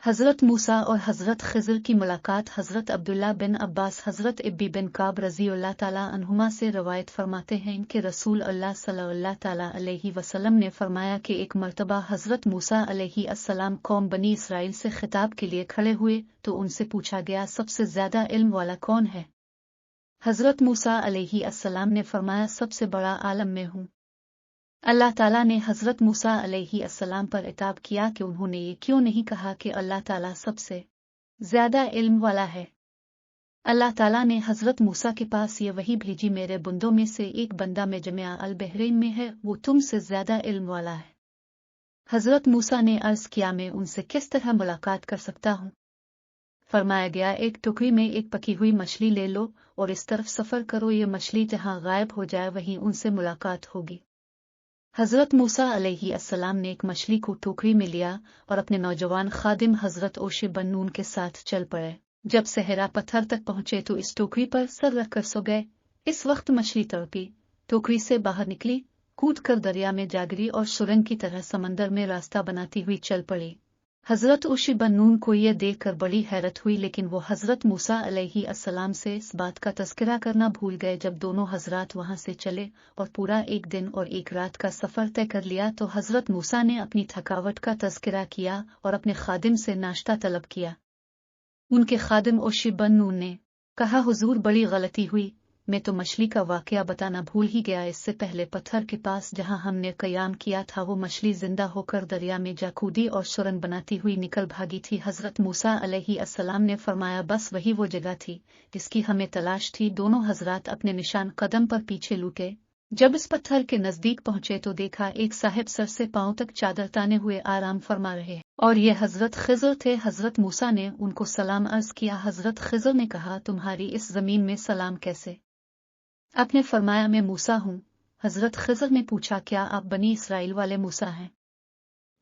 हज़रत मूसा और हज़रत खिज़र की मुलाकात। हज़रत अब्दुल्ला बिन अब्बास हज़रत इब्बी बिन काब रज़ियल्लाहु ताला अन्हुमा से रवायत फरमाते हैं कि रसूल अल्लाह सल्लल्लाहु ताला अलैहि वसल्लम ने फरमाया कि एक मर्तबा हज़रत मूसा अलैहि अस्सलाम कौम बनी इसराइल से खिताब के लिए खड़े हुए तो उनसे पूछा गया, सबसे ज़्यादा इल्म वाला कौन है? हज़रत मूसा अलैहि अस्सलाम ने फरमाया, सबसे बड़ा आलम में हूँ। अल्लाह ताला ने हज़रत मूसा अलैहि अस्सलाम पर इताब किया कि उन्होंने ये क्यों नहीं कहा कि अल्लाह ताला सबसे ज़्यादा इल्म वाला है। अल्लाह ताला ने हज़रत मूसा के पास ये वही भेजी, मेरे बंदों में से एक बंदा में जमिया अल बहरैन में है, वो तुमसे ज़्यादा इल्म वाला है। हज़रत मूसा ने अर्ज़ किया, मैं उनसे किस तरह मुलाकात कर सकता हूँ? फरमाया गया, एक टुकड़ी में एक पकी हुई मछली ले लो और इस तरफ सफ़र करो, ये मछली जहाँ गायब हो जाए वहीं उनसे मुलाकात होगी। हज़रत मूसा अलैहि अस्सलाम ने एक मछली को टोकरी में लिया और अपने नौजवान खादिम हज़रत ओशे बन नून के साथ चल पड़े। जब सहरा पत्थर तक पहुंचे तो इस टोकरी पर सर रखकर सो गए। इस वक्त मछली तड़पी, टोकरी से बाहर निकली, कूद कर दरिया में जा गिरी और सुरंग की तरह समंदर में रास्ता बनाती हुई चल पड़ी। हज़रत ओशे बन नून को यह देखकर बड़ी हैरत हुई, लेकिन वो हज़रत मूसा अलैहि अस्सलाम से इस बात का तज़किरा करना भूल गए। जब दोनों हज़रात वहां से चले और पूरा एक दिन और एक रात का सफ़र तय कर लिया तो हज़रत मूसा ने अपनी थकावट का तज़किरा किया और अपने खादिम से नाश्ता तलब किया। उनके खादिम ओशे बन नून ने कहा, हुजूर बड़ी गलती हुई, मैं तो मछली का वाकया बताना भूल ही गया। इससे पहले पत्थर के पास जहां हमने कयाम किया था वो मछली जिंदा होकर दरिया में जा कूदी और सुरंग बनाती हुई निकल भागी थी। हज़रत मूसा अलैहि अस्सलाम ने फरमाया, बस वही वो जगह थी जिसकी हमें तलाश थी। दोनों हज़रात अपने निशान कदम पर पीछे लूटे। जब इस पत्थर के नजदीक पहुंचे तो देखा एक साहिब सर से पांव तक चादर ताने हुए आराम फरमा रहे और ये हज़रत खिज़र थे। हज़रत मूसा ने उनको सलाम अर्ज किया। हज़रत खिज़र ने कहा, तुम्हारी इस जमीन में सलाम कैसे? आपने फरमाया, मैं मूसा हूँ। हज़रत खिज़र ने पूछा, क्या आप बनी इसराइल वाले मूसा हैं?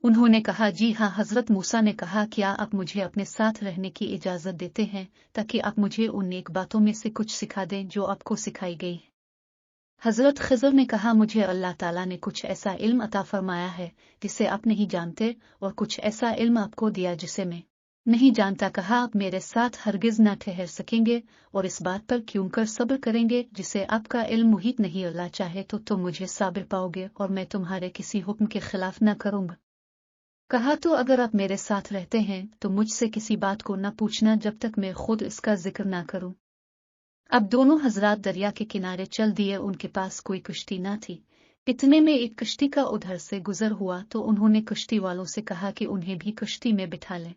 उन्होंने कहा, जी हाँ। हज़रत मूसा ने कहा, क्या आप मुझे अपने साथ रहने की इजाज़त देते हैं ताकि आप मुझे उन नेक बातों में से कुछ सिखा दें जो आपको सिखाई गई? हज़रत खिज़र ने कहा, मुझे अल्लाह ताला ने कुछ ऐसा इल्म अता फरमाया है जिसे आप नहीं जानते और कुछ ऐसा इल्म आपको दिया जिसे मैं नहीं जानता। कहा, आप मेरे साथ हरगिज न ठहर सकेंगे और इस बात पर क्यों कर सब्र करेंगे जिसे आपका इल्म मुहित नहीं। अल्लाह चाहे तो तुम मुझे साबिर पाओगे और मैं तुम्हारे किसी हुक्म के खिलाफ न करूंगा। कहा, तो अगर आप मेरे साथ रहते हैं तो मुझसे किसी बात को न पूछना जब तक मैं खुद इसका जिक्र न करूं। अब दोनों हजरात दरिया के किनारे चल दिए। उनके पास कोई कश्ती न थी। इतने में एक कश्ती का उधर से गुजर हुआ तो उन्होंने कश्ती वालों से कहा कि उन्हें भी कश्ती में बिठा लें।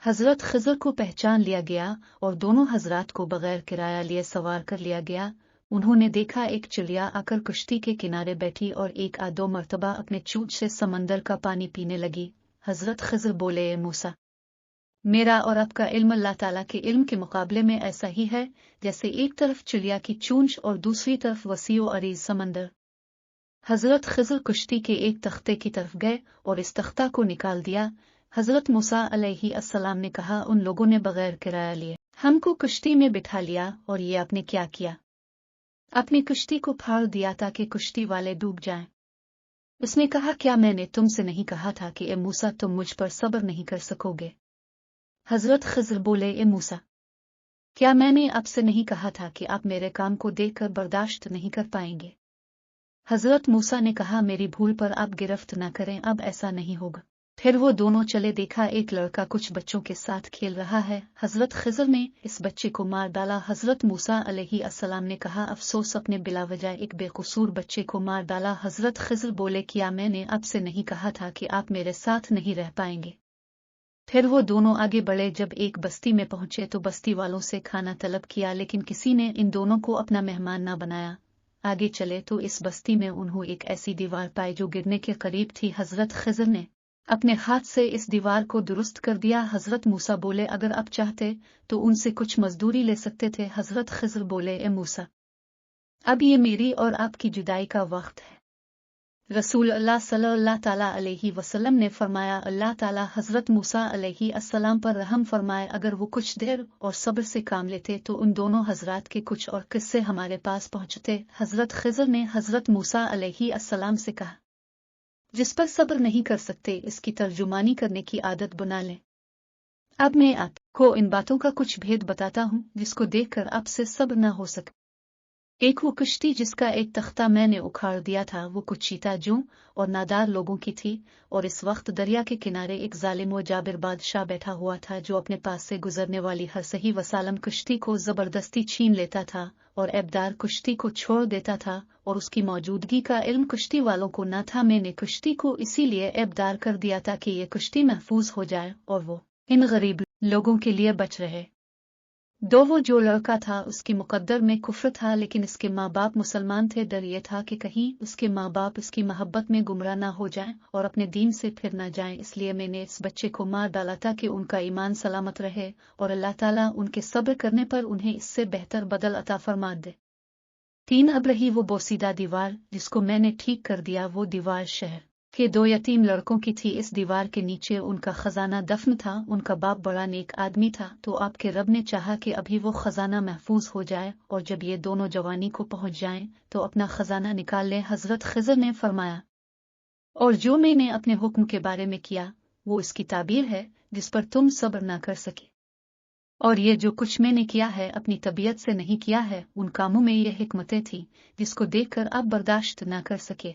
हज़रत खिज़र को पहचान लिया गया और दोनों हजरात को बगैर किराया लिए सवार कर लिया गया। उन्होंने देखा एक चिड़िया आकर कश्ती के किनारे बैठी और एक आधो मर्तबा अपने चोंच से समंदर का पानी पीने लगी। हज़रत खिज़र बोले, ए मूसा, मेरा और आपका इल्म अल्लाह ताला के इल्म के मुकाबले में ऐसा ही है जैसे एक तरफ चिड़िया की चोंच और दूसरी तरफ वसीओ अरीज समंदर। हज़रत खिज़र कश्ती के एक तख्ते की तरफ गए और इस तख्ता को निकाल दिया। हज़रत मूसा अलैहि अस्सलाम ने कहा, उन लोगों ने बगैर किराया लिए हमको कश्ती में बिठा लिया और ये आपने क्या किया? अपनी कश्ती को फाड़ दिया ताकि कश्ती वाले डूब जाएं। उसने कहा, क्या मैंने तुमसे नहीं कहा था कि ए मूसा तुम मुझ पर सब्र नहीं कर सकोगे? हज़रत खिज़र बोले, ए मूसा, क्या मैंने आपसे नहीं कहा था कि आप मेरे काम को देखकर बर्दाश्त नहीं कर पाएंगे? हज़रत मूसा ने कहा, मेरी भूल पर आप गिरफ्त न करें, अब ऐसा नहीं होगा। फिर वो दोनों चले। देखा एक लड़का कुछ बच्चों के साथ खेल रहा है। हज़रत खिज़र ने इस बच्चे को मार डाला। हज़रत मूसा अलैहि अस्सलाम ने कहा, अफसोस, अपने बिलावजह एक बेकसूर बच्चे को मार डाला। हज़रत खिज़र बोले, क्या मैंने आपसे नहीं कहा था कि आप मेरे साथ नहीं रह पाएंगे? फिर वो दोनों आगे बढ़े। जब एक बस्ती में पहुंचे तो बस्ती वालों से खाना तलब किया, लेकिन किसी ने इन दोनों को अपना मेहमान न बनाया। आगे चले तो इस बस्ती में उन्होंने एक ऐसी दीवार पाई जो गिरने के करीब थी। हज़रत खिज़र ने अपने हाथ से इस दीवार को दुरुस्त कर दिया। हज़रत मूसा बोले, अगर आप चाहते तो उनसे कुछ मजदूरी ले सकते थे। हज़रत खिज़र बोले, ए मूसा, अब ये मेरी और आपकी जुदाई का वक्त है। रसूल अल्लाह सल्लल्लाहु ताला अलैहि वसल्लम ने फरमाया, अल्लाह ताला हज़रत मूसा अलैहि अस्सलाम पर रहम फरमाए, अगर वो कुछ देर और सब्र से काम लेते तो उन दोनों हजरात के कुछ और किस्से हमारे पास पहुंचते। हज़रत खिज़र ने हज़रत मूसा अलैहि अस्सलाम से कहा, जिस पर सब्र नहीं कर सकते इसकी तर्जुमानी करने की आदत बना लें। अब मैं आपको इन बातों का कुछ भेद बताता हूँ जिसको देखकर आपसे सब्र न हो सके। एक वो कश्ती जिसका एक तख्ता मैंने उखाड़ दिया था, वो कुछ चीताजों और नादार लोगों की थी, और इस वक्त दरिया के किनारे एक जालिम व जाबिर बादशाह बैठा हुआ था जो अपने पास से गुजरने वाली हर सही वसालम कश्ती को जबरदस्ती छीन लेता था और ऐबदार कश्ती को छोड़ देता था, और उसकी मौजूदगी का इल्म कश्ती वालों को न था। मैंने कश्ती को इसीलिए ऐबदार कर दिया था कि ये कश्ती महफूज हो जाए और वो इन गरीब लोगों के लिए बच रहे। वो जो लड़का था उसकी मुकद्दर में कुफ्र था, लेकिन इसके माँ बाप मुसलमान थे। डर ये था कि कहीं उसके माँ बाप इसकी मोहब्बत में गुमराह ना हो जाएं और अपने दीन से फिर ना जाएं, इसलिए मैंने इस बच्चे को मार डाला था कि उनका ईमान सलामत रहे और अल्लाह ताला उनके सब्र करने पर उन्हें इससे बेहतर बदल अता फरमा दे। 3 अब रही वो बोसीदा दीवार जिसको मैंने ठीक कर दिया। वो दीवार शहर के 2 यतीम लड़कों की थी। इस दीवार के नीचे उनका खजाना दफन था। उनका बाप बड़ा नेक आदमी था, तो आपके रब ने चाहा कि अभी वो खजाना महफूज हो जाए और जब ये दोनों जवानी को पहुंच जाएं तो अपना खजाना निकाल लें। हजरत खिज़र ने फरमाया, और जो मैंने अपने हुक्म के बारे में किया वो इसकी ताबीर है जिस पर तुम सब्र ना कर सके, और ये जो कुछ मैंने किया है अपनी तबीयत से नहीं किया है। उन कामों में ये हिकमतें थी जिसको देखकर आप बर्दाश्त ना कर सके।